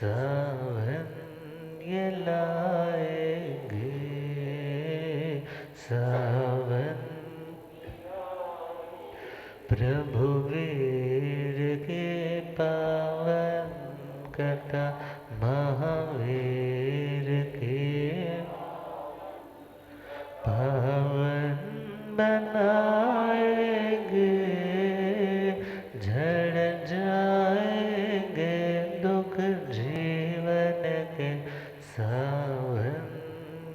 सावन ये लाएंगे सावन प्रभु वीर के पावन कथा महावीर के पावन बनाएंगे झड़ जाएंगे दुख जीवन के सावन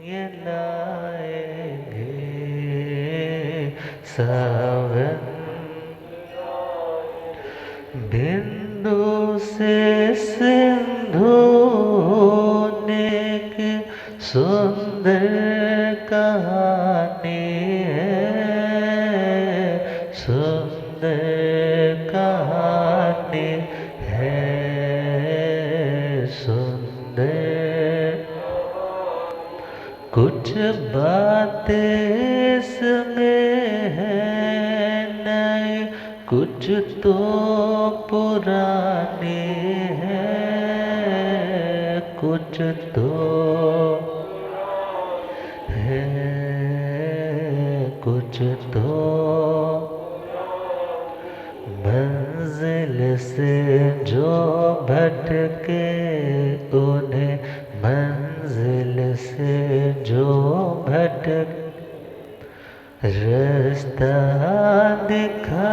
ये लाएंगे सावन बिंदु से सिंधु नेक सुंदर कहानी है सुंदर कहानी है सुंदर कुछ बातें इसमें है नई कुछ तो पुरानी है कुछ तो है कुछ तो मंजिल से जो भटके उन्हें मंजिल से जो भटके रास्ता दिखाएंगे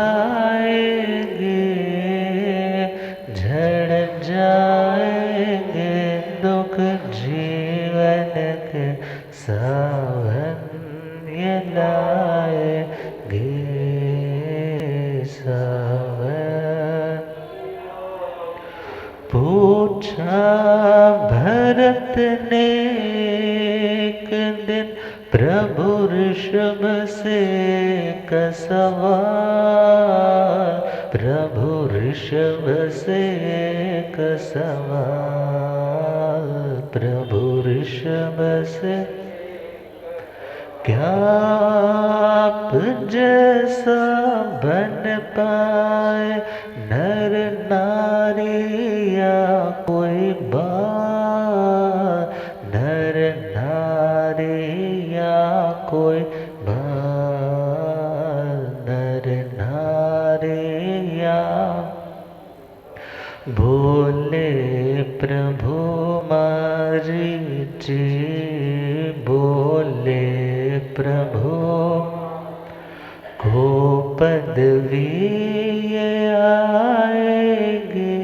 झड़ जाएंगे दुख जीवन के सावन ये लाएंगे सावन पूछा भरत ने एक दिन प्रभु ऋषभ से सवाल प्रभु ऋषभ से सवाल प्रभु ऋषभ से क्या आप जैसा बन पाए नर नारी या कोई बात नर नारी या कोई बात नर नारी या बोले प्रभु मारीची बोले प्रभु को पदवी आएगी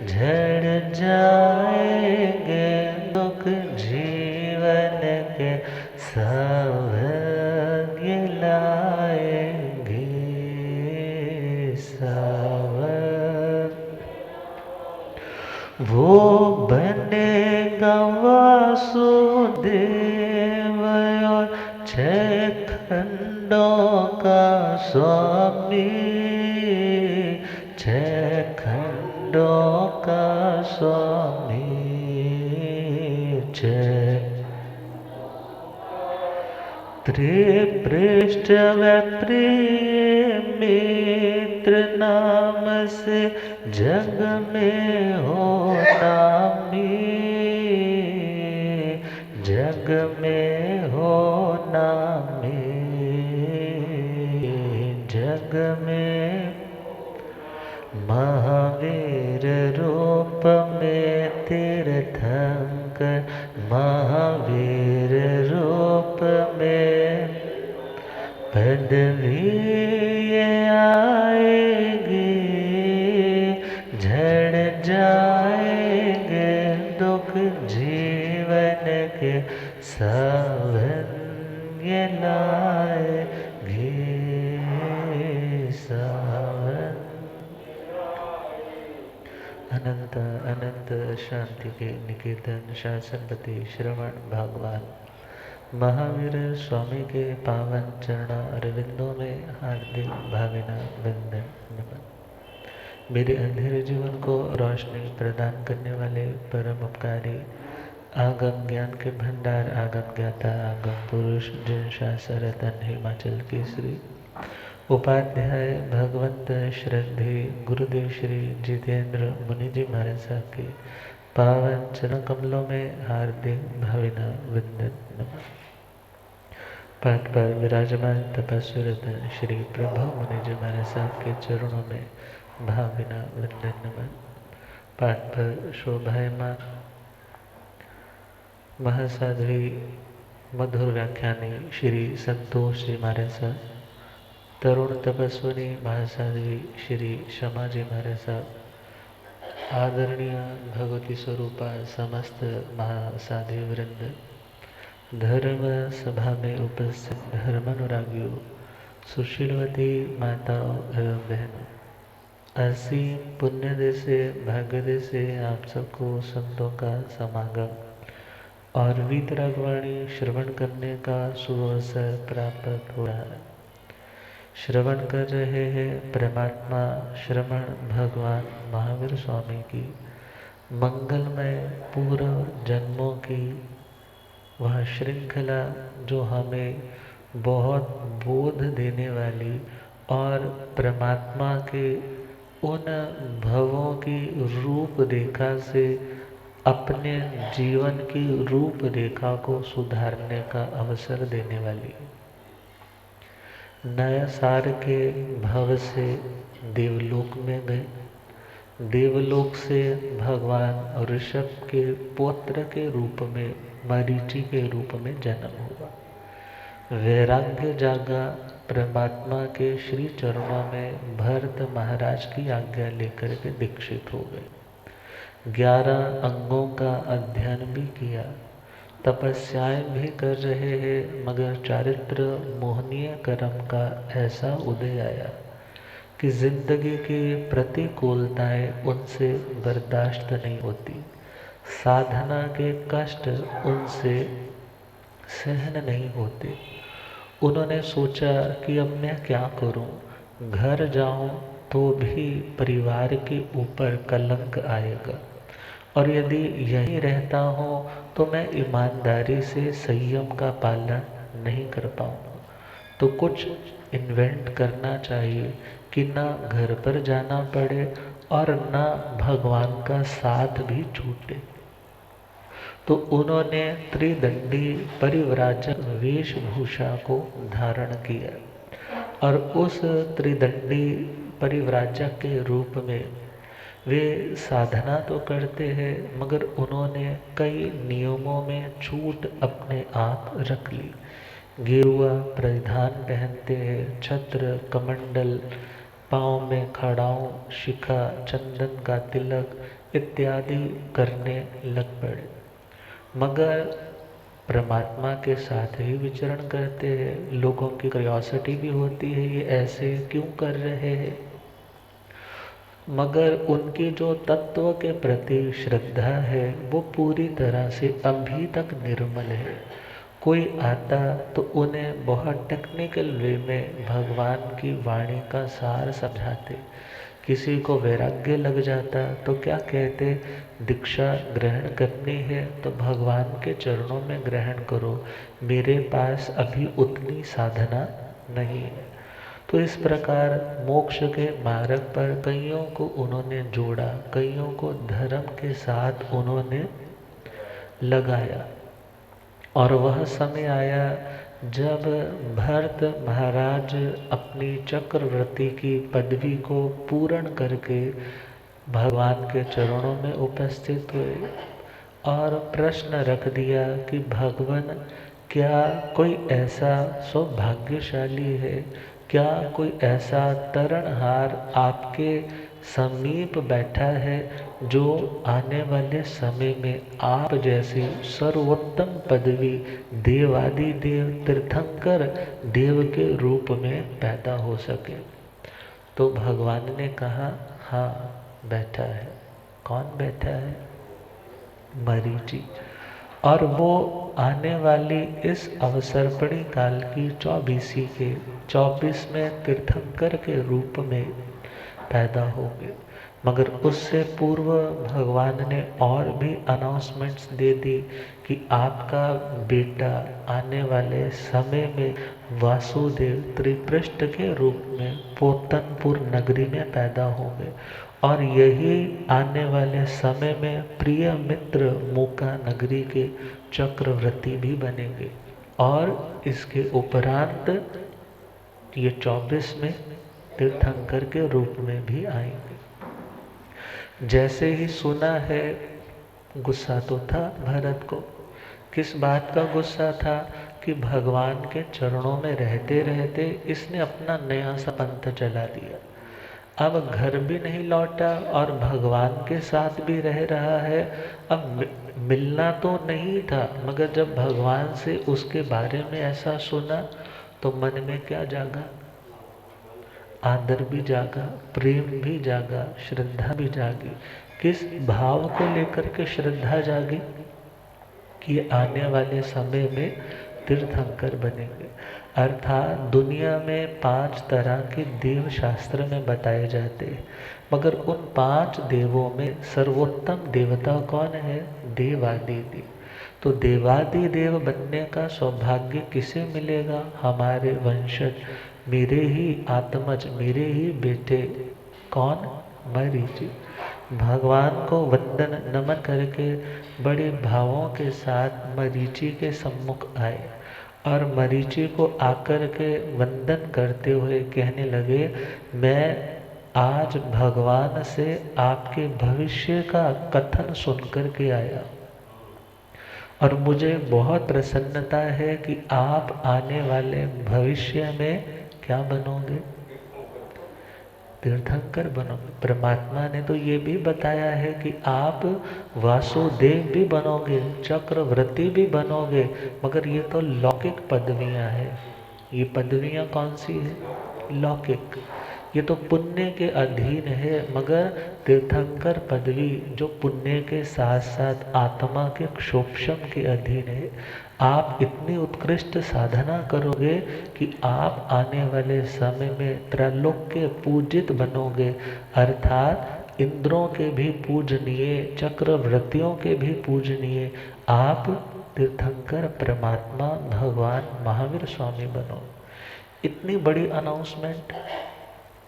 झड़ जाएंगे दुख जीवन के सावन ये लाएंगे सावन वो बनेगा वासुदेव और छह खंडों का स्वामी छह खंडों का स्वामी छह त्रिपृष्ठ व प्रिय मित्र नाम से जग में हो नामी जग में हो नामी जग में महावीर रूप में तीर्थंकर महावीर रूप में पदवी आएगी झड़ जाएंगे दुख जीवन के सावन ये लाएंगे सावन अनंत अनंत शांति के निकेतन शासनपति श्रवण भगवान महावीर स्वामी के पावन चरण अरविंदों में हार्दिक भावना वंदन नमन। मेरे अंधेरे जीवन को रोशनी प्रदान करने वाले परम उपकारी आगम ज्ञान के भंडार आगम ज्ञाता आगम पुरुष जिन शासरतन हिमाचल केसरी उपाध्याय भगवंत श्रद्धे गुरुदेव श्री जितेंद्र मुनि जी महाराज साहब के पावन चरण कमलों में हार्दिक भावना वंदन नमः। पाठ पर विराजमान तपस्विरत श्री प्रभु मुनि जी महाराज साहब के चरणों में भावना वंदन नमः। पाठ पर शोभायमान महासाध्वी मधुर व्याख्यानी श्री संतोष जी महाराज साहब, तरुण तपस्विनी महासाध्वी श्री क्षमा जी महाराज साहब, आदरणीय भगवती स्वरूपा समस्त महासाध्वी वृंद, धर्म सभा में उपस्थित धर्मानुरागियों, सुशीलवती माताओं एवं बहनों, असीम पुण्य से भाग्य से आप सबको संतों का समागम और वीतरागवाणी श्रवण करने का सुअवसर प्राप्त हो रहा है। श्रवण कर रहे हैं परमात्मा श्रवण भगवान महावीर स्वामी की मंगलमय पूर्व जन्मों की वह श्रृंखला जो हमें बहुत बोध देने वाली और परमात्मा के उन भवों की रूप रेखा से अपने जीवन की रूप रेखा को सुधारने का अवसर देने वाली। नया सार के भव से देवलोक में गए, देवलोक से भगवान ऋषभ के पुत्र के रूप में मरीचि के रूप में जन्म हुआ। वैराग्य जागा, परमात्मा के श्री चरणों में भरत महाराज की आज्ञा लेकर के दीक्षित हो गए। 11 अंगों का अध्ययन भी किया, तपस्याएं भी कर रहे हैं, मगर चारित्र मोहनीय कर्म का ऐसा उदय आया कि जिंदगी की प्रतिकूलताएं उनसे बर्दाश्त नहीं होती, साधना के कष्ट उनसे सहन नहीं होते। उन्होंने सोचा कि अब मैं क्या करूं, घर जाऊं तो भी परिवार के ऊपर कलंक आएगा, और यदि यहीं रहता हूं तो मैं ईमानदारी से संयम का पालन नहीं कर पाऊंगा। तो कुछ इन्वेंट करना चाहिए कि ना घर पर जाना पड़े और ना भगवान का साथ भी छूटे। तो उन्होंने त्रिदंडी परिव्राजक वेशभूषा को धारण किया और उस त्रिदंडी परिव्राजक के रूप में वे साधना तो करते हैं, मगर उन्होंने कई नियमों में छूट अपने आप रख ली। गेरुआ परिधान पहनते हैं, छत्र कमंडल, पाँव में खड़ाऊं, शिखा, चंदन का तिलक इत्यादि करने लग पड़े, मगर परमात्मा के साथ ही विचरण करते हैं। लोगों की क्यूरियोसिटी भी होती है, ये ऐसे क्यों कर रहे हैं, मगर उनकी जो तत्व के प्रति श्रद्धा है वो पूरी तरह से अभी तक निर्मल है। कोई आता तो उन्हें बहुत टेक्निकल वे में भगवान की वाणी का सार समझाते। किसी को वैराग्य लग जाता तो क्या कहते, दीक्षा ग्रहण करनी है तो भगवान के चरणों में ग्रहण करो, मेरे पास अभी उतनी साधना नहीं है। तो इस प्रकार मोक्ष के मार्ग पर कईयों को उन्होंने जोड़ा, कईयों को धर्म के साथ उन्होंने लगाया। और वह समय आया जब भरत महाराज अपनी चक्रवर्ती की पदवी को पूर्ण करके भगवान के चरणों में उपस्थित हुए और प्रश्न रख दिया कि भगवान, क्या कोई ऐसा सौभाग्यशाली है, क्या कोई ऐसा तरणहार आपके समीप बैठा है जो आने वाले समय में आप जैसी सर्वोत्तम पदवी देवादिदेव तीर्थंकर देव के रूप में पैदा हो सके। तो भगवान ने कहा, हाँ बैठा है। कौन बैठा है? मरीचि। और वो आने वाली इस अवसरपणी काल की 24 के 24 में तीर्थंकर के रूप में पैदा होंगे। मगर उससे पूर्व भगवान ने और भी अनाउंसमेंट्स दे दी कि आपका बेटा आने वाले समय में वासुदेव त्रिपृष्ठ के रूप में पोतनपुर नगरी में पैदा होंगे और यही आने वाले समय में प्रिय मित्र मूका नगरी के चक्रवर्ती भी बनेंगे और इसके उपरांत ये 24 में तीर्थंकर के रूप में भी आएंगे। जैसे ही सुना है, गुस्सा तो था भरत को। किस बात का गुस्सा था कि भगवान के चरणों में रहते रहते इसने अपना नया सा पंथ चला दिया। अब घर भी नहीं लौटा और भगवान के साथ भी रह रहा है। अब मिलना तो नहीं था, मगर जब भगवान से उसके बारे में ऐसा सुना तो मन में क्या जागा? आदर भी जागा, प्रेम भी जागा, श्रद्धा भी जागी। किस भाव को लेकर के श्रद्धा जागी? कि आने वाले समय में तीर्थंकर बनेंगे। अर्थात दुनिया में 5 तरह के देव शास्त्र में बताए जाते हैं, मगर उन 5 देवों में सर्वोत्तम देवता कौन है? देवादि देव। तो देवादि देव बनने का सौभाग्य किसे मिलेगा? हमारे वंशज, मेरे ही आत्मज, मेरे ही बेटे। कौन? मरीचि। भगवान को वंदन नमन करके बड़े भावों के साथ मरीचि के सम्मुख आए और मरीचि को आकर के वंदन करते हुए कहने लगे, मैं आज भगवान से आपके भविष्य का कथन सुनकर के आया और मुझे बहुत प्रसन्नता है कि आप आने वाले भविष्य में क्या बनोगे? तीर्थंकर बनोगे। परमात्मा ने तो ये भी बताया है कि आप वासुदेव भी बनोगे, चक्रवर्ती भी बनोगे, मगर ये तो लौकिक पदवियां हैं। ये पदवियां कौन सी है? लौकिक। ये तो पुण्य के अधीन है, मगर तीर्थंकर पदवी जो पुण्य के साथ साथ आत्मा के क्षोभम के अधीन है। आप इतनी उत्कृष्ट साधना करोगे कि आप आने वाले समय में त्रैलोक के पूजित बनोगे, अर्थात इंद्रों के भी पूजनीय, चक्रवर्तियों के भी पूजनीय आप तीर्थंकर परमात्मा भगवान महावीर स्वामी बनो। इतनी बड़ी अनाउंसमेंट।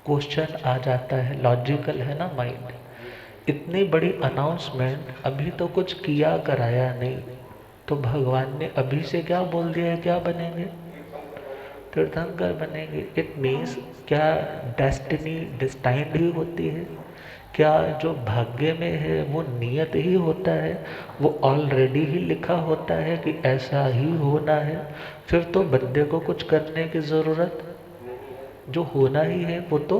क्वेश्चन आ जाता है, लॉजिकल है ना माइंड। इतनी बड़ी अनाउंसमेंट, अभी तो कुछ किया कराया नहीं, तो भगवान ने अभी से क्या बोल दिया है? क्या बनेंगे? तीर्थंकर बनेंगे। इट मीन्स क्या डेस्टिनी डिस्टाइंड ही होती है? क्या जो भाग्य में है वो नियत ही होता है? वो ऑलरेडी ही लिखा होता है कि ऐसा ही होना है? फिर तो बंदे को कुछ करने की ज़रूरत, जो होना ही है वो तो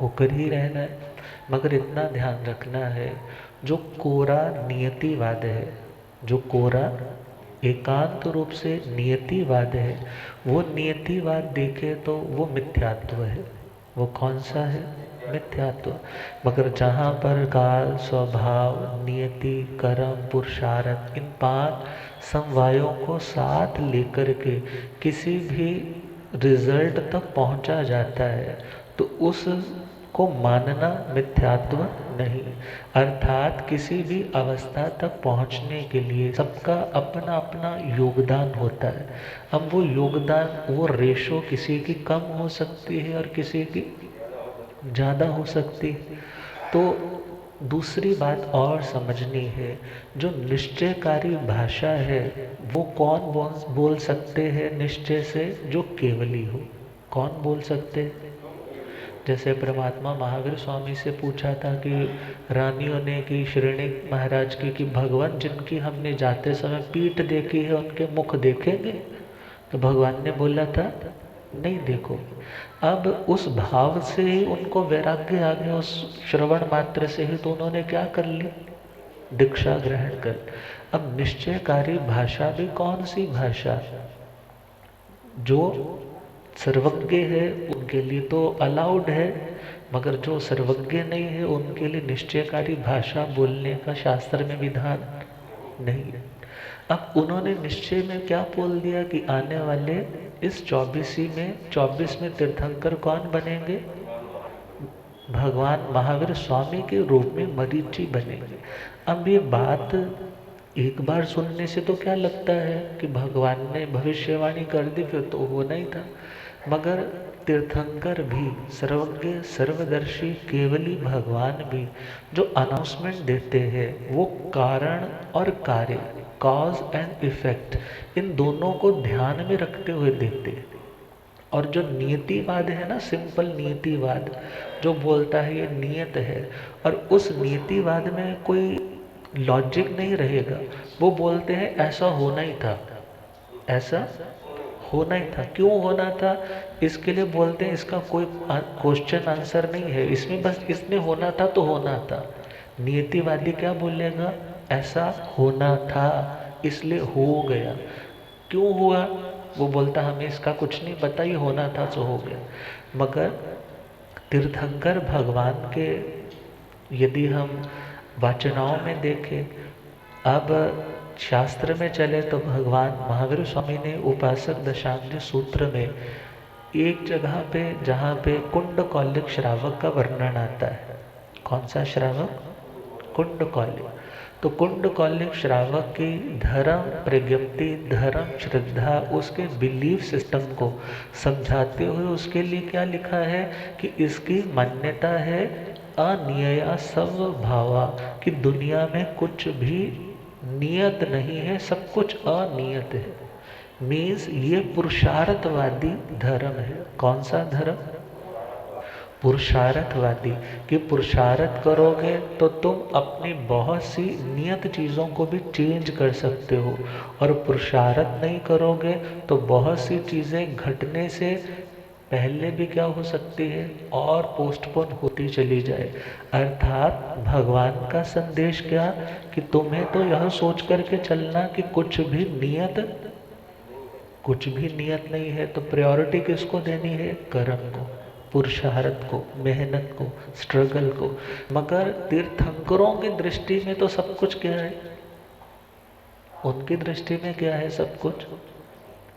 होकर ही रहना है। मगर इतना ध्यान रखना है, जो कोरा नियतिवाद है, जो कोरा एकांत रूप से नियतिवाद है, वो नियतिवाद देखे तो वो मिथ्यात्व है। वो कौन सा है? मिथ्यात्व। मगर जहाँ पर काल, स्वभाव, नियति, कर्म, पुरुषार्थ, इन 5 समवायों को साथ लेकर के किसी भी रिजल्ट तक पहुँचा जाता है, तो उस को मानना मिथ्यात्व नहीं। अर्थात किसी भी अवस्था तक पहुंचने के लिए सबका अपना अपना योगदान होता है। अब वो योगदान, वो रेशो किसी की कम हो सकती है और किसी की ज़्यादा हो सकती है। तो दूसरी बात और समझनी है, जो निश्चयकारी भाषा है वो कौन बोल सकते हैं निश्चय से? जो केवली हो। कौन बोल सकते हैं? जैसे परमात्मा महावीर स्वामी से पूछा था कि रानियों ने कि श्रेणी महाराज की कि भगवान जिनकी हमने जाते समय पीठ देखी है उनके मुख देखेंगे? तो भगवान ने बोला था नहीं देखोगे। अब उस भाव से ही उनको वैराग्य आ गया, उस श्रवण मात्र से ही। तो उन्होंने क्या कर ली? दीक्षा ग्रहण कर। अब निश्चयकारी भाषा भी कौन सी भाषा? जो सर्वज्ञ है उनके लिए तो अलाउड है, मगर जो सर्वज्ञ नहीं है उनके लिए निश्चयकारी भाषा बोलने का शास्त्र में विधान नहीं है। अब उन्होंने निश्चय में क्या बोल दिया कि आने वाले इस 24 में तीर्थंकर कौन बनेंगे? भगवान महावीर स्वामी के रूप में मरीचि बनेंगे। अब ये बात एक बार सुनने से तो क्या लगता है कि भगवान ने भविष्यवाणी कर दी, फिर तो होना ही था। मगर तीर्थंकर भी, सर्वज्ञ सर्वदर्शी केवली भगवान भी जो अनाउंसमेंट देते हैं वो कारण और कार्य, कॉज एंड इफेक्ट, इन दोनों को ध्यान में रखते हुए देते हैं। और जो नियतिवाद है ना, सिंपल नियतिवाद जो बोलता है ये नियत है, और उस नियतिवाद में कोई लॉजिक नहीं रहेगा, वो बोलते हैं ऐसा होना ही था, ऐसा होना ही था। क्यों होना था इसके लिए बोलते हैं इसका कोई क्वेश्चन आंसर नहीं है, इसमें बस इसने होना था तो होना था। नियतिवादी क्या बोलेगा, ऐसा होना था इसलिए हो गया। क्यों हुआ वो बोलता हमें इसका कुछ नहीं पता, ये होना था तो हो गया। मगर तीर्थंकर भगवान के यदि हम वाचनाओं में देखें, अब शास्त्र में चले तो भगवान महावीर स्वामी ने उपासक दशांग सूत्र में एक जगह पे, जहाँ पे कुंडकौलिक श्रावक का वर्णन आता है। कौन सा श्रावक? कुंडकौलिक। तो कुंडकौलिक श्रावक की धर्म प्रज्ञप्ति, धर्म श्रद्धा, उसके बिलीफ सिस्टम को समझाते हुए उसके लिए क्या लिखा है कि इसकी मान्यता है अनियया स्वभावा, कि दुनिया में कुछ भी नियत नहीं है, सब कुछ अनियत है। मीन्स ये पुरुषार्थवादी धर्म है। कौन सा धर्म? पुरुषार्थवादी। कि पुरुषार्थ करोगे तो तुम अपनी बहुत सी नियत चीज़ों को भी चेंज कर सकते हो, और पुरुषार्थ नहीं करोगे तो बहुत सी चीज़ें घटने से पहले भी क्या हो सकती है, और पोस्टपोन होती चली जाए। अर्थात भगवान का संदेश क्या, कि तुम्हें तो यह सोच करके चलना कि कुछ भी नियत नहीं है। तो प्रायोरिटी किसको देनी है? कर्म को, पुरुषार्थ को, मेहनत को, स्ट्रगल को। मगर तीर्थंकरों की दृष्टि में तो सब कुछ क्या है? उनकी दृष्टि में क्या है? सब कुछ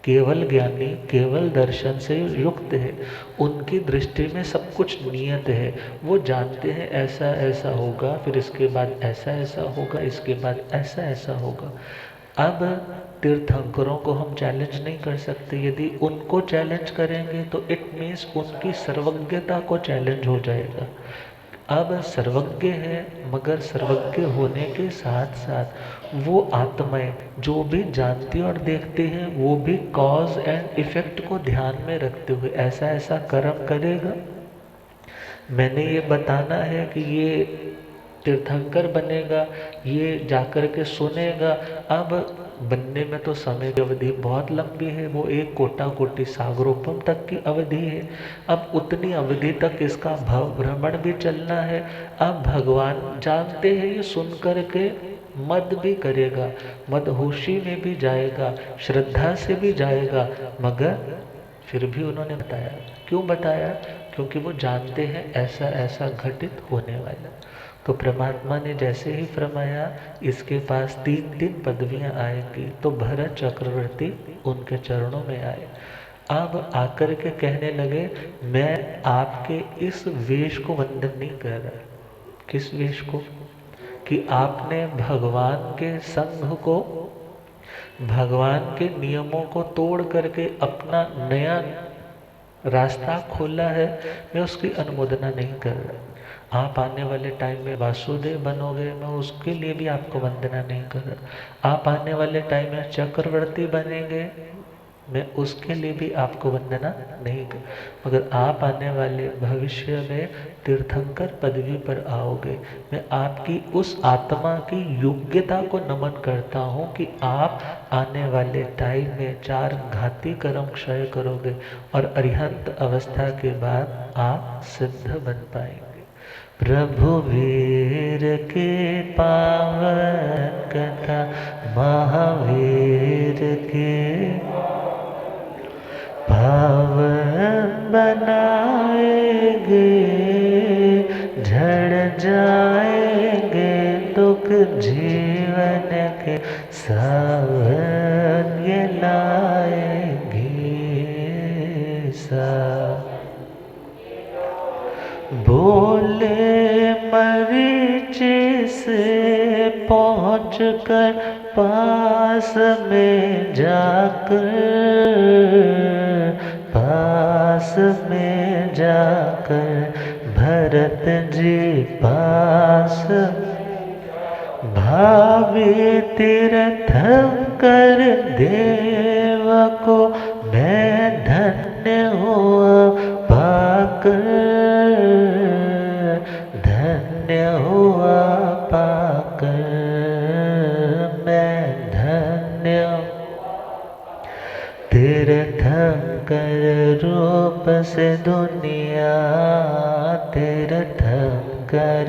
केवल ज्ञानी, केवल दर्शन से युक्त है। उनकी दृष्टि में सब कुछ नियत है। वो जानते हैं ऐसा ऐसा होगा, फिर इसके बाद ऐसा ऐसा होगा, इसके बाद ऐसा ऐसा होगा। अब तीर्थंकरों को हम चैलेंज नहीं कर सकते। यदि उनको चैलेंज करेंगे तो इट मीन्स उनकी सर्वज्ञता को चैलेंज हो जाएगा। अब सर्वज्ञ है, मगर सर्वज्ञ होने के साथ साथ वो आत्माएं जो भी जानती और देखती हैं, वो भी कॉज एंड इफेक्ट को ध्यान में रखते हुए ऐसा ऐसा कर्म करेगा। मैंने ये बताना है कि ये तीर्थंकर बनेगा, ये जाकर के सुनेगा। अब बनने में तो समय की अवधि बहुत लंबी है, वो एक कोटा कोटि सागरोपम तक की अवधि है। अब उतनी अवधि तक इसका भव भ्रमण भी चलना है। अब भगवान जानते हैं ये सुन कर के मद भी करेगा, मदहोशी में भी जाएगा, श्रद्धा से भी जाएगा। मगर फिर भी उन्होंने बताया। क्यों बताया? क्योंकि वो जानते हैं ऐसा ऐसा घटित होने वाला। तो परमात्मा ने जैसे ही फरमाया इसके पास 3 पदवियां आएंगी, तो भरत चक्रवर्ती उनके चरणों में आए। अब आकर के कहने लगे, मैं आपके इस वेश को वंदन नहीं कर रहा। किस वेश को? कि आपने भगवान के संघ को, भगवान के नियमों को तोड़ करके अपना नया रास्ता खोला है, मैं उसकी अनुमोदना नहीं कर रहा। आप आने वाले टाइम में वासुदेव बनोगे, मैं उसके लिए भी आपको वंदना नहीं कर रहा। आप आने वाले टाइम में चक्रवर्ती बनेंगे, मैं उसके लिए भी आपको वंदना नहीं कर। मगर आप आने वाले भविष्य में तीर्थंकर पदवी पर आओगे, मैं आपकी उस आत्मा की योग्यता को नमन करता हूँ कि आप आने वाले टाइम में 4 घाती कर्म क्षय करोगे और अरिहंत अवस्था के बाद आप सिद्ध बन पाएंगे। प्रभु वीर के पावन कथा, महावीर के पावन बनाएंगे, झड़ जाएंगे दुख जीवन के, सावधानी लाएंगे सा। बोल पहुँच कर पास में जाकर, पास में जाकर भरत जी पास भावी तीर्थ कर देव को मैं धन्य हुआ पाकर, धन्य हुआ पाकर मैं धन्य। तीर्थंकर रूप से दुनिया तीर्थंकर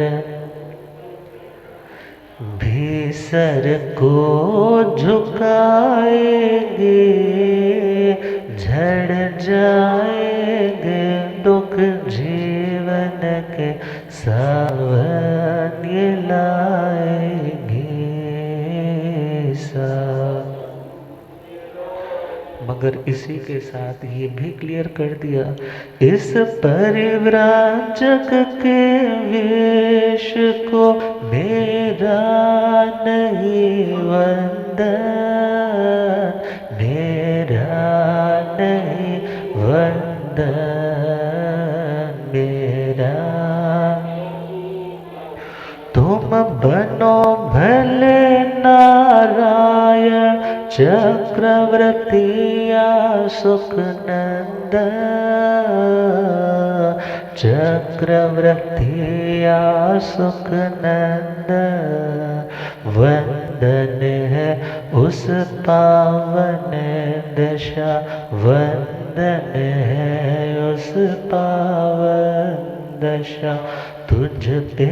भी सर को झुकाएंगे, झड़ जाएंगे दुख जीवन के सावन ये लाएंगे सब। मगर इसी के साथ ये भी क्लियर कर दिया, इस परिव्राजक के वेश को मेरा नहीं वंदन, मेरा नहीं वंदन, मेरा। तुम बनो भले नारायण चक्रवर्ती या सुखनंदन, चक्रवर्ती या सुखनंदन। वंदन है उस पावन दशा, वंदन है उस पावन दशा तुझ पे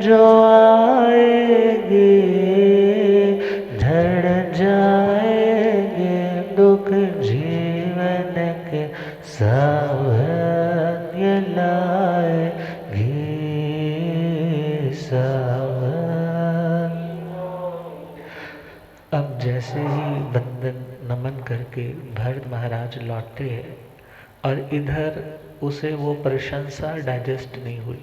जो आएगी, झड़ जाएंगे दुख जीवन के सावन ये लाएगी सावन। अब जैसे ही वंदन नमन करके भरत महाराज लौटे हैं और इधर उसे वो प्रशंसा डाइजेस्ट नहीं हुई,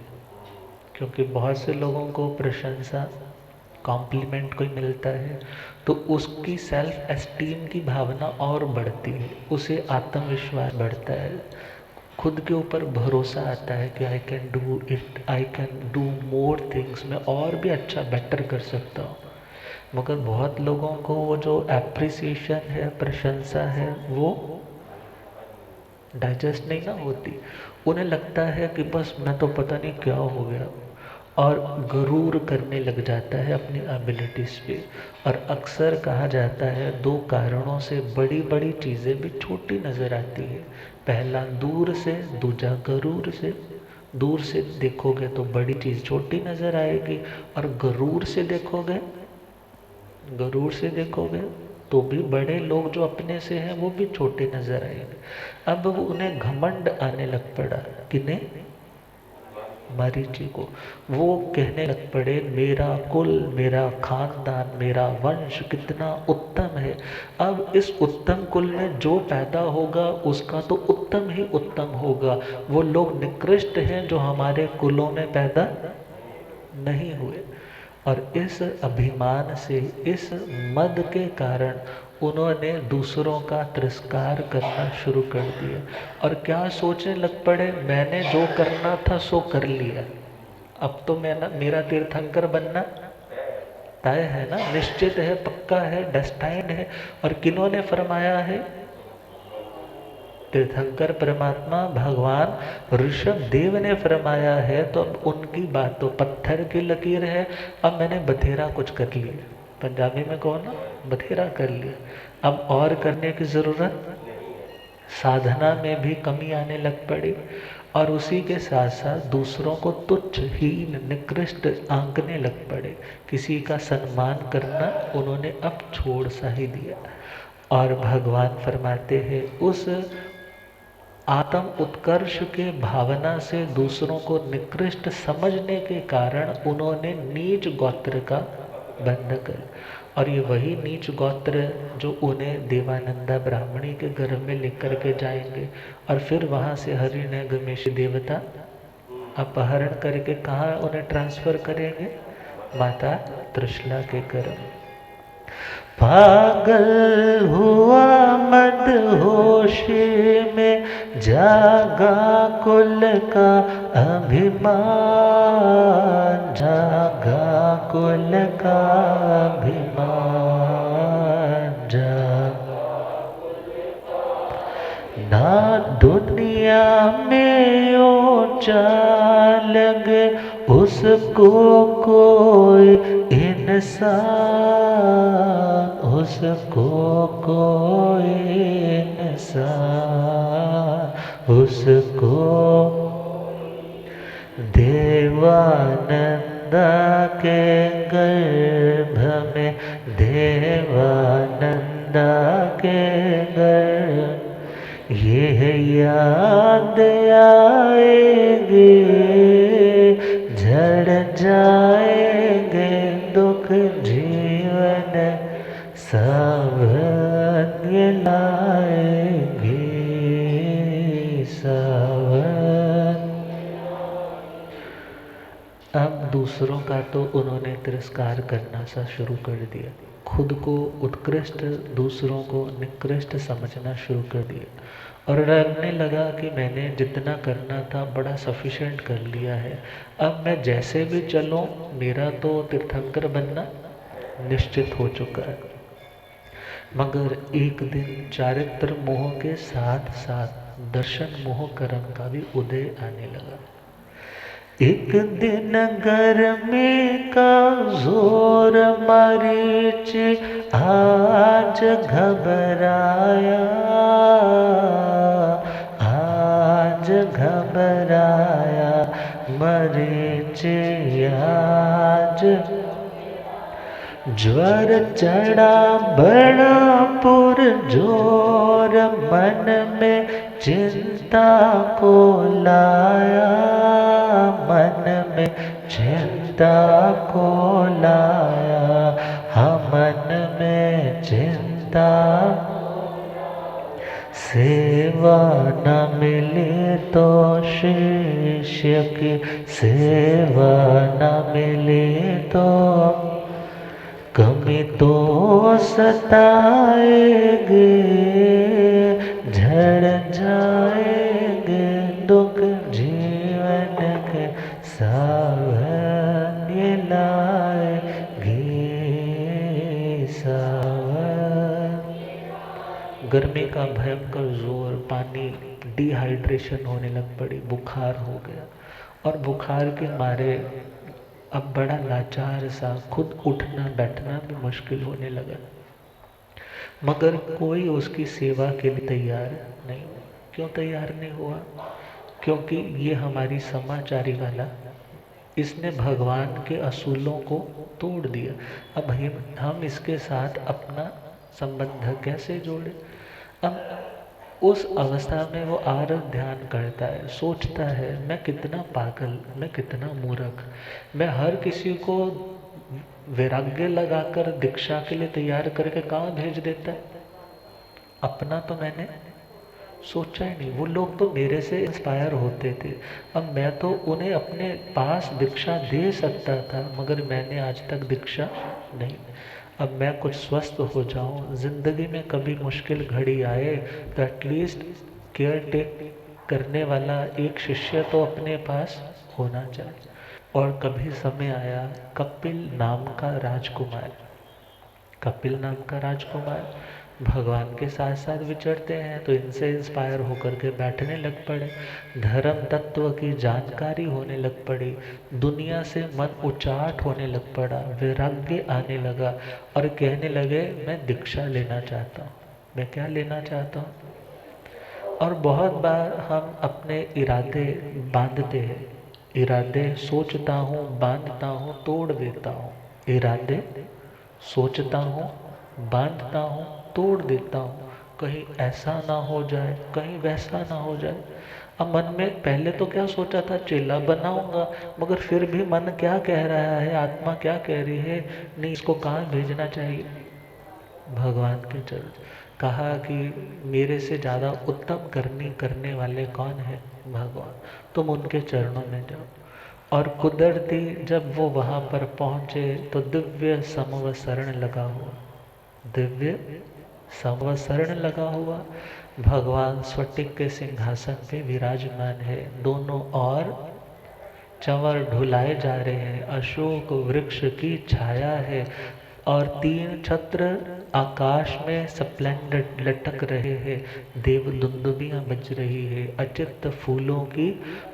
क्योंकि बहुत से लोगों को प्रशंसा कॉम्प्लीमेंट कोई मिलता है तो उसकी सेल्फ एस्टीम की भावना और बढ़ती है, उसे आत्मविश्वास बढ़ता है, खुद के ऊपर भरोसा आता है कि I can do it, I can do more things, मैं और भी अच्छा बेटर कर सकता हूँ। मगर बहुत लोगों को वो जो एप्रिसिएशन है, प्रशंसा है, वो डाइजेस्ट नहीं ना होती। उन्हें लगता है कि बस मैं तो पता नहीं क्या हो गया, और गरूर करने लग जाता है अपनी एबिलिटीज़ पे। और अक्सर कहा जाता है दो कारणों से बड़ी बड़ी चीज़ें भी छोटी नज़र आती है। पहला दूर से, दूजा गरूर से। दूर से देखोगे तो बड़ी चीज़ छोटी नज़र आएगी, और गरूर से देखोगे, गरूर से देखोगे तो भी बड़े लोग जो अपने से हैं वो भी छोटे नजर आएंगे। अब वो उन्हें घमंड आने लग पड़ा, किन्हें? मरीचि को। वो कहने लग पड़े मेरा कुल, मेरा खानदान, मेरा वंश कितना उत्तम है। अब इस उत्तम कुल में जो पैदा होगा उसका तो उत्तम ही उत्तम होगा। वो लोग निकृष्ट हैं जो हमारे कुलों में पैदा नहीं हुए। और इस अभिमान से, इस मद के कारण उन्होंने दूसरों का तिरस्कार करना शुरू कर दिया। और क्या सोचने लग पड़े, मैंने जो करना था सो कर लिया, अब तो मेरा तीर्थंकर बनना तय है ना, निश्चित है, पक्का है, डेस्टाइंड है। और किन्होंने फरमाया है? तीर्थंकर परमात्मा भगवान ऋषभ देव ने फरमाया है। तो अब उनकी बात तो पत्थर की लकीर है। अब मैंने बथेरा कुछ कर लिया, पंजाबी में कहो ना, बथेरा कर लिया। अब और करने की ज़रूरत, साधना में भी कमी आने लग पड़ी। और उसी के साथ साथ दूसरों को तुच्छ, हीन, निकृष्ट आंकने लग पड़े। किसी का सम्मान करना उन्होंने अब छोड़ सा ही दिया। और भगवान फरमाते हैं उस आत्म उत्कर्ष के भावना से दूसरों को निकृष्ट समझने के कारण उन्होंने नीच गोत्र का बंध कर। और ये वही नीच गोत्र जो उन्हें देवानंदा ब्राह्मणी के गर्भ में लेकर के जाएंगे, और फिर वहाँ से हरिण गमेश देवता अपहरण करके कहाँ उन्हें ट्रांसफ़र करेंगे? माता त्रिशला के कर्म। पागल हुआ मदहोशी में, जागा कुल का अभिमान, जागा कुल का अभिमान, जागा ना दुनिया में ऊंचा लगे उसको कोई इंसान, उसको कोई इंसान, उसको देवानंदा के गर्भ में, देवानंदा के गर्भ ये याद आएगी, झड़ जाएंगे दुख जीवन, सावन ये लाएगी, सावन। अब दूसरों का तो उन्होंने तिरस्कार करना सा शुरू कर दिया, खुद को उत्कृष्ट दूसरों को निकृष्ट समझना शुरू कर दिया, और लगने लगा कि मैंने जितना करना था बड़ा सफिशिएंट कर लिया है, अब मैं जैसे भी चलूं मेरा तो तीर्थंकर बनना निश्चित हो चुका है। मगर एक दिन चारित्र मोह के साथ साथ दर्शन मोह कर्म का भी उदय आने लगा। एक दिन गर्मी का जोर मरीच आज घबराया, आज घबराया मरीच आज, ज्वर चढ़ा बड़ा पुरजोर मन में चिंता को लाया, मन में चिंता को लाया, हाँ मन में चिंता। सेवा न मिले तो शिष्य की, सेवा न मिले तो कमी तो सताएगे, झड़ जाएंगे दुख जीवन के, सावन ये लाएगी, सावन। गर्मी का भयंकर जोर, पानी डिहाइड्रेशन होने लग पड़ी, बुखार हो गया, और बुखार के मारे अब बड़ा लाचार सा, खुद उठना बैठना भी मुश्किल होने लगा। मगर कोई उसकी सेवा के लिए तैयार नहीं। क्यों तैयार नहीं हुआ? क्योंकि ये हमारी समाचारी वाला, इसने भगवान के असूलों को तोड़ दिया। अब हम इसके साथ अपना संबंध कैसे जोड़े? अब उस अवस्था में वो आरत ध्यान करता है, सोचता है मैं कितना पागल, मैं कितना मूर्ख, मैं हर किसी को वैराग्य लगाकर दीक्षा के लिए तैयार करके कहाँ भेज देता है। अपना तो मैंने सोचा ही नहीं। वो लोग तो मेरे से इंस्पायर होते थे, अब मैं तो उन्हें अपने पास दीक्षा दे सकता था, मगर मैंने आज तक दीक्षा नहीं। अब मैं कुछ स्वस्थ हो जाऊं, जिंदगी में कभी मुश्किल घड़ी आए तो एटलीस्ट केयर टेक करने वाला एक शिष्य तो अपने पास होना चाहिए। और कभी समय आया, कपिल नाम का राजकुमार, कपिल नाम का राजकुमार भगवान के साथ साथ विचरते हैं, तो इनसे इंस्पायर होकर के बैठने लग पड़े, धर्म तत्व की जानकारी होने लग पड़ी, दुनिया से मन उचाट होने लग पड़ा, वैराग्य आने लगा और कहने लगे मैं दीक्षा लेना चाहता हूँ। मैं क्या लेना चाहता हूँ? और बहुत बार हम अपने इरादे बांधते हैं, इरादे सोचता हूँ, बांधता हूँ, तोड़ देता हूँ। इरादे सोचता हूँ, बांधता हूँ, तोड़ देता हूँ, कहीं ऐसा ना हो जाए, कहीं वैसा ना हो जाए। अब मन में पहले तो क्या सोचा था, चेला बनाऊंगा, मगर फिर भी मन क्या कह रहा है, आत्मा क्या कह रही है, नहीं इसको कहाँ भेजना चाहिए? भगवान के चरण। कहा कि मेरे से ज़्यादा उत्तम करने वाले कौन है? भगवान। तुम उनके चरणों में जाओ। और कुदरती जब वो वहाँ पर पहुँचे तो दिव्य समवसरण लगा हुआ, दिव्य समवसरण लगा हुआ भगवान स्फटिक के सिंहासन पे विराजमान है। दोनों और चंवर ढुलाए जा रहे हैं, अशोक वृक्ष की छाया है और 3 छत्र आकाश में स्प्लेंडेड लटक रहे हैं, देव दुंदुबियां बज रही है, अचित फूलों की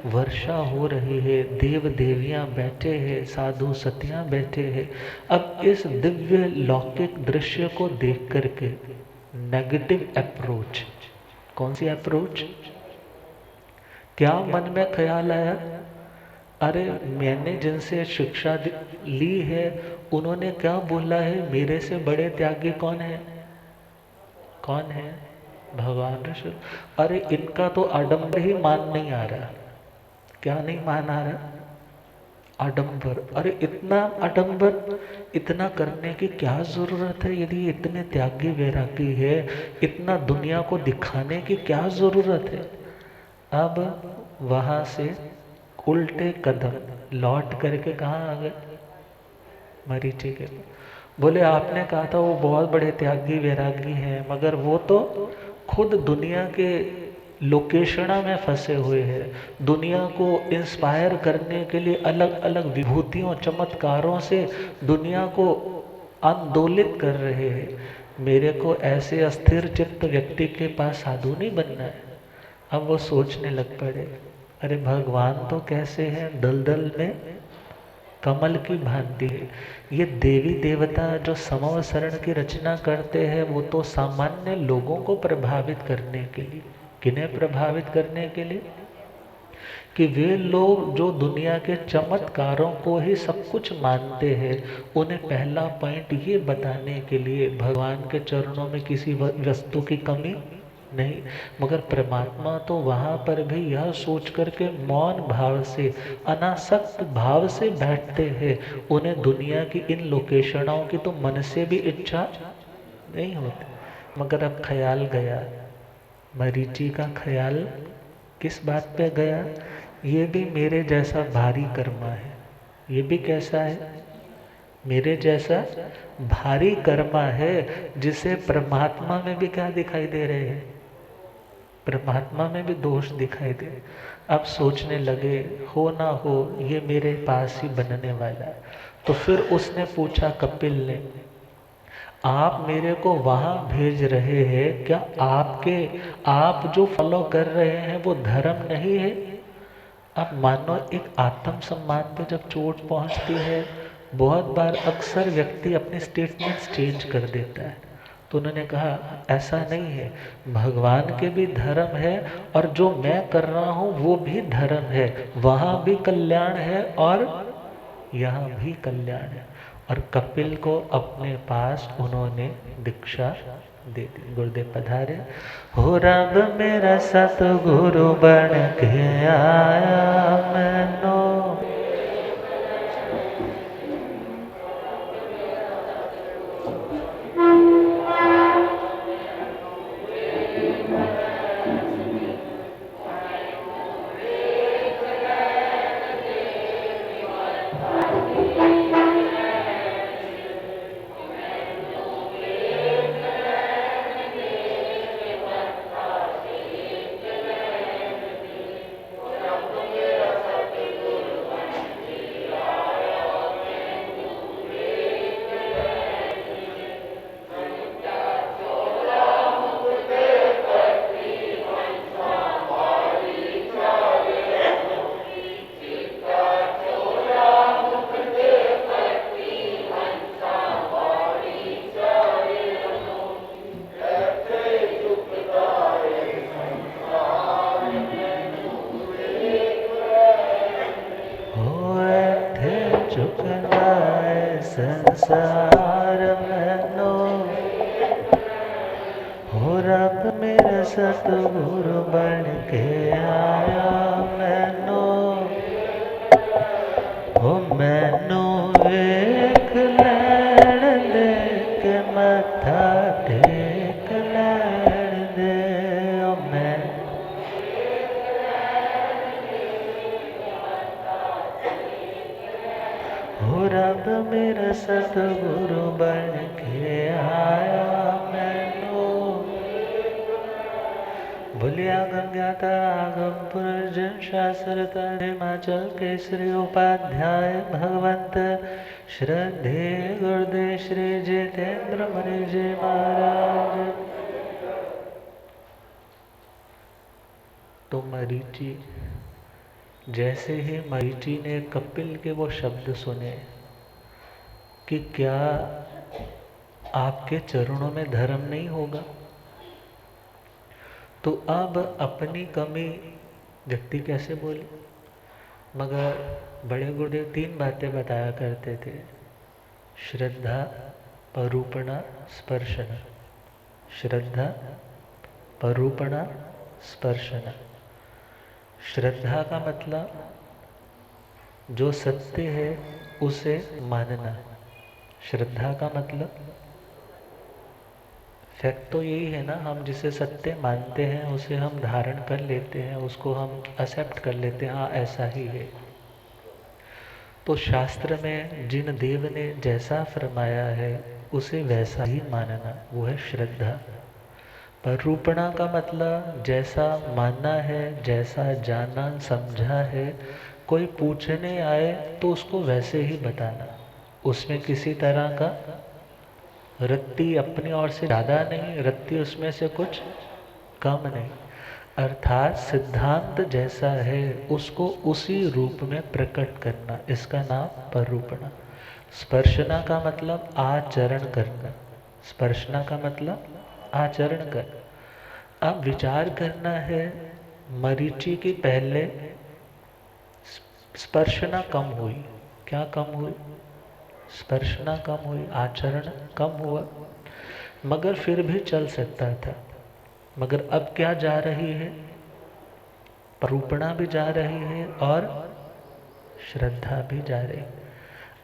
वर्षा हो रही है, देव देवियां बैठे हैं, साधु सतियां बैठे हैं। अब इस दिव्य लौकिक दृश्य को देख करके नेगेटिव अप्रोच, कौन सी अप्रोच, क्या मन में ख्याल आया, अरे मैंने जिनसे शिक्षा ली है उन्होंने क्या बोला है, मेरे से बड़े त्यागी कौन है, कौन है, भगवान ऋषि। अरे इनका तो आडंबर ही मान नहीं आ रहा, क्या नहीं मान आ रहा, आडंबर। अरे इतना आडंबर, इतना करने की क्या जरूरत है, यदि इतने त्यागी वैरागी है, इतना दुनिया को दिखाने की क्या जरूरत है। अब वहां से उल्टे कदम लौट करके कहाँ आ गए, मरीचि के। बोले आपने कहा था वो बहुत बड़े त्यागी वैरागी हैं, मगर वो तो खुद दुनिया के लोकेशना में फंसे हुए हैं, दुनिया को इंस्पायर करने के लिए अलग अलग विभूतियों चमत्कारों से दुनिया को आंदोलित कर रहे हैं। मेरे को ऐसे अस्थिर चित्त व्यक्ति के पास साधु नहीं बनना है। अब वो सोचने लग पड़े, अरे भगवान तो कैसे हैं, दलदल में कमल की भांति है। ये देवी देवता जो समवसरण की रचना करते हैं वो तो सामान्य लोगों को प्रभावित करने के लिए, किन्हें प्रभावित करने के लिए, कि वे लोग जो दुनिया के चमत्कारों को ही सब कुछ मानते हैं, उन्हें पहला पॉइंट ये बताने के लिए भगवान के चरणों में किसी वस्तु की कमी नहीं। मगर परमात्मा तो वहाँ पर भी यह सोच करके मौन भाव से, अनासक्त भाव से बैठते हैं, उन्हें दुनिया की इन लोकेशनों की तो मन से भी इच्छा नहीं होती। मगर अब ख्याल गया, मरीचि का ख्याल किस बात पे गया, ये भी मेरे जैसा भारी कर्मा है, ये भी कैसा है, मेरे जैसा भारी कर्मा है, जिसे परमात्मा में भी क्या दिखाई दे रहे हैं, परमात्मा में भी दोष दिखाई दे। अब सोचने लगे हो ना हो ये मेरे पास ही बनने वाला है। तो फिर उसने पूछा कपिल ने, आप मेरे को वहां भेज रहे हैं, क्या आपके आप जो फॉलो कर रहे हैं वो धर्म नहीं है। अब मानो एक आत्म सम्मान पे जब चोट पहुंचती है, बहुत बार अक्सर व्यक्ति अपने स्टेटमेंट्स चेंज कर देता है। तो उन्होंने कहा ऐसा नहीं है, भगवान के भी धर्म है और जो मैं कर रहा हूँ वो भी धर्म है, वहाँ भी कल्याण है और यहाँ भी कल्याण है। और कपिल को अपने पास उन्होंने दीक्षा दे दी। गुरुदेव पधारे, हो रब मेरा सतगुरु बन के आया मैनो, संसार मैनो, हो रब मेरा सतगुरु बन के आया मैनो, हो मैनो वेख लैण दे के मथा टेक लैण दे, ओ मैं सतगुरु बन के आया मैनू। भूलिया गंगाता आगम पुनर्जन शास्त्रता हिमाचल केसरी उपाध्याय भगवंत श्रद्धे गुरुदेव श्री जितेंद्र मुनि जी महाराज। तो मरीचि, जैसे ही मरीचि ने कपिल के वो शब्द सुने कि क्या आपके चरणों में धर्म नहीं होगा, तो अब अपनी कमी व्यक्ति कैसे बोले। मगर बड़े गुरुदेव 3 बातें बताया करते थे, श्रद्धा, परूपणा, स्पर्शना। श्रद्धा, परूपणा, स्पर्शना। श्रद्धा का मतलब जो सत्य है उसे मानना। श्रद्धा का मतलब फैक्ट तो यही है ना, हम जिसे सत्य मानते हैं उसे हम धारण कर लेते हैं, उसको हम एक्सेप्ट कर लेते हैं, हाँ ऐसा ही है। तो शास्त्र में जिन देव ने जैसा फरमाया है उसे वैसा ही मानना, वो है श्रद्धा। परूपणा का मतलब जैसा मानना है, जैसा जाना समझा है, कोई पूछने आए तो उसको वैसे ही बताना, उसमें किसी तरह का रत्ती अपनी ओर से ज़्यादा नहीं, रत्ती उसमें से कुछ कम नहीं। अर्थात सिद्धांत जैसा है उसको उसी रूप में प्रकट करना, इसका नाम परूपणा। स्पर्शना का मतलब आचरण करना। स्पर्शना का मतलब आचरण करना। अब विचार करना है, मरीचि की पहले स्पर्शना कम हुई। क्या कम हुई? स्पर्शना कम हुई, आचरण कम हुआ, मगर फिर भी चल सकता था। मगर अब क्या जा रही है? परूपणा भी जा रही है और श्रद्धा भी जा रही है।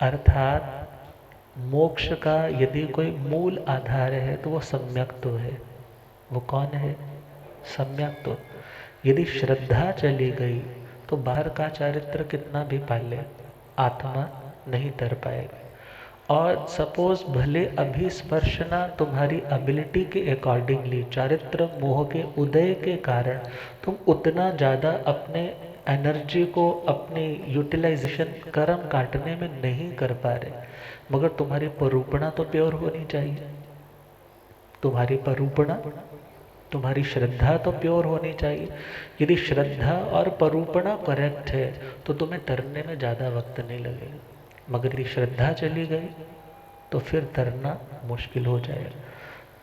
अर्थात मोक्ष का यदि कोई मूल आधार है तो वो सम्यक तो है। वो कौन है? सम्यक तो। यदि श्रद्धा चली गई तो बाहर का चारित्र कितना भी पाले, आत्मा नहीं तर पाएगी। और सपोज भले अभी स्पर्शना तुम्हारी एबिलिटी के अकॉर्डिंगली, चारित्र मोह के उदय के कारण तुम उतना ज़्यादा अपने एनर्जी को, अपनी यूटिलाइजेशन कर्म काटने में नहीं कर पा रहे, मगर तुम्हारी परूपणा तो प्योर होनी चाहिए। तुम्हारी परूपणा, तुम्हारी श्रद्धा तो प्योर होनी चाहिए। यदि श्रद्धा और परूपणा करेक्ट है तो तुम्हें तरने में ज़्यादा वक्त नहीं लगेगा। मगर यदि श्रद्धा चली गई तो फिर तरना मुश्किल हो जाएगा।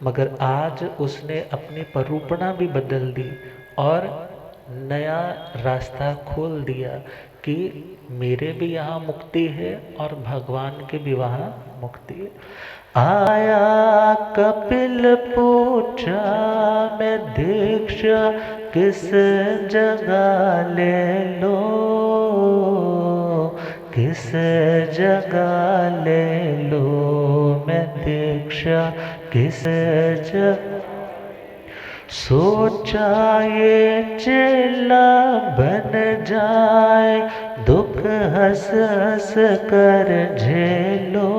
मगर आज उसने अपनी परूपणा भी बदल दी और नया रास्ता खोल दिया कि मेरे भी यहाँ मुक्ति है और भगवान के भी वहाँ मुक्ति है। आया कपिल पूछा मैं दीक्षा किस जगह ले लो, किस जगह ले लो मैं दीक्षा किस जगह। सोचा ये चेला बन जाए, दुख हंस हंस कर झेलो,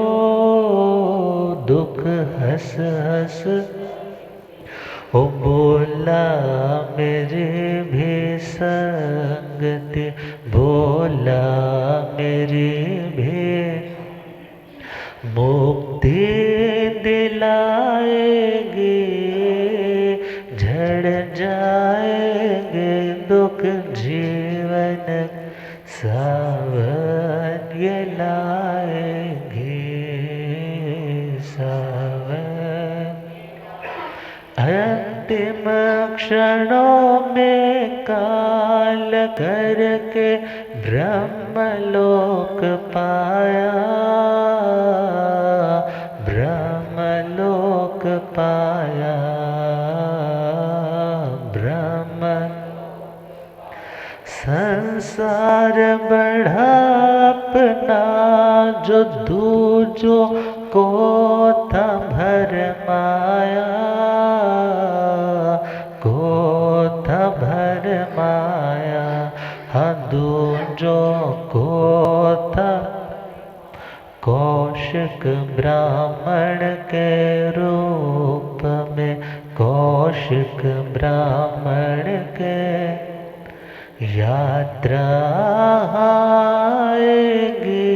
दुख हंस हंस। ओ बोला मेरे भी संगति, बोला मेरी भी मुक्ति दिलाएगी, झड़ जाएंगे दुख जीवन सावन ये लाएंगे, सावन। अंतिम क्षणों में काल करके ब्रह्मलोक पाया, ब्रह्मलोक पाया, ब्रह्म। संसार बढ़ा अपना जो दूजों को था भरमाया, को था भरमाया, हाँ दूजों को था। कौशिक ब्राह्मण के रूप में कौशिक ब्राह्मण के यात्रा आएगी,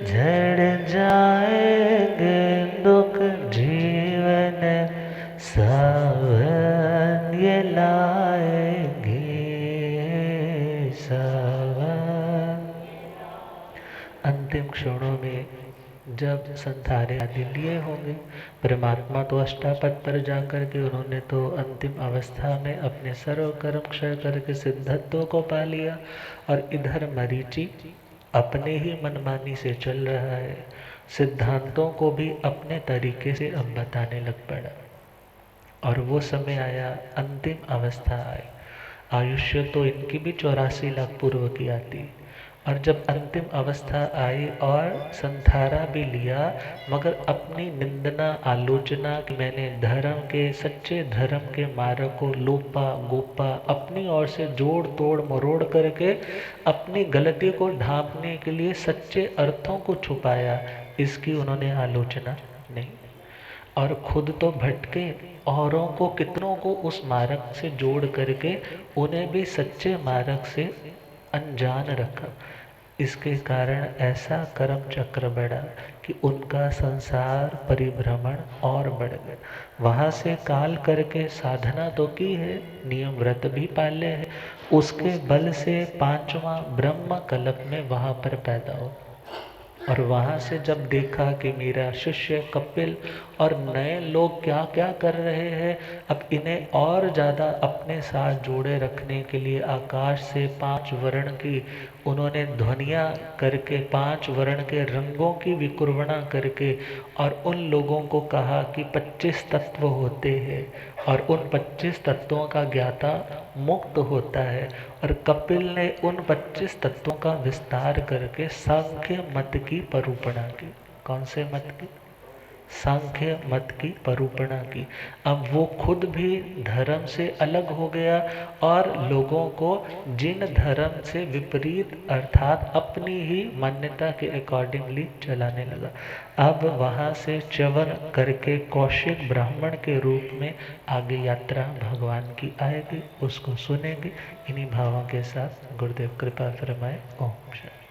झड़ जाएंगे दुख जीवन सावन ये लाएगी, सावन। अंतिम क्षणों में जब संसारे आदि लिए होंगे, परमात्मा तो अष्टापद पर जाकर के उन्होंने तो अंतिम अवस्था में अपने सर्व कर्म क्षय करके सिद्धत्व को पा लिया, और इधर मरीचि अपने ही मनमानी से चल रहा है, सिद्धांतों को भी अपने तरीके से अब बताने लग पड़ा। और वो समय आया, अंतिम अवस्था आई। आयुष्य तो इनकी भी 84 लाख पूर्व की आती, और जब अंतिम अवस्था आई और संथारा भी लिया, मगर अपनी निंदना आलोचना कि मैंने धर्म के, सच्चे धर्म के मार्ग को लोपा गोपा, अपनी ओर से जोड़ तोड़ मरोड़ करके अपनी गलती को ढांपने के लिए सच्चे अर्थों को छुपाया, इसकी उन्होंने आलोचना नहीं। और खुद तो भटके, औरों को कितनों को उस मार्ग से जोड़ करके उन्हें भी सच्चे मार्ग से अनजान रखा। इसके कारण ऐसा कर्म चक्र बढ़ा कि उनका संसार परिभ्रमण और बढ़ गया। वहाँ से काल करके साधना तो की है, नियम व्रत भी पाले हैं, उसके बल से 5वां ब्रह्म कल्प में वहाँ पर पैदा हो। और वहाँ से जब देखा कि मेरा शिष्य कपिल और नए लोग क्या क्या कर रहे हैं, अब इन्हें और ज़्यादा अपने साथ जोड़े रखने के लिए आकाश से 5 वर्ण की उन्होंने ध्वनियाँ करके 5 वर्ण के रंगों की विकुर्वणा करके, और उन लोगों को कहा कि 25 तत्व होते हैं और उन 25 तत्वों का ज्ञाता मुक्त होता है। और कपिल ने उन 25 तत्वों का विस्तार करके सांख्य मत की परूपणा की। कौन से मत की? सांख्य मत की परूपणा की। अब वो खुद भी धर्म से अलग हो गया और लोगों को जिन धर्म से विपरीत अर्थात अपनी ही मान्यता के अकॉर्डिंगली चलाने लगा। अब वहाँ से च्यवन करके कौशिक ब्राह्मण के रूप में आगे यात्रा भगवान की आएगी, उसको सुनेंगे। इन्हीं भावों के साथ गुरुदेव कृपा फरमाए। ओम शांति।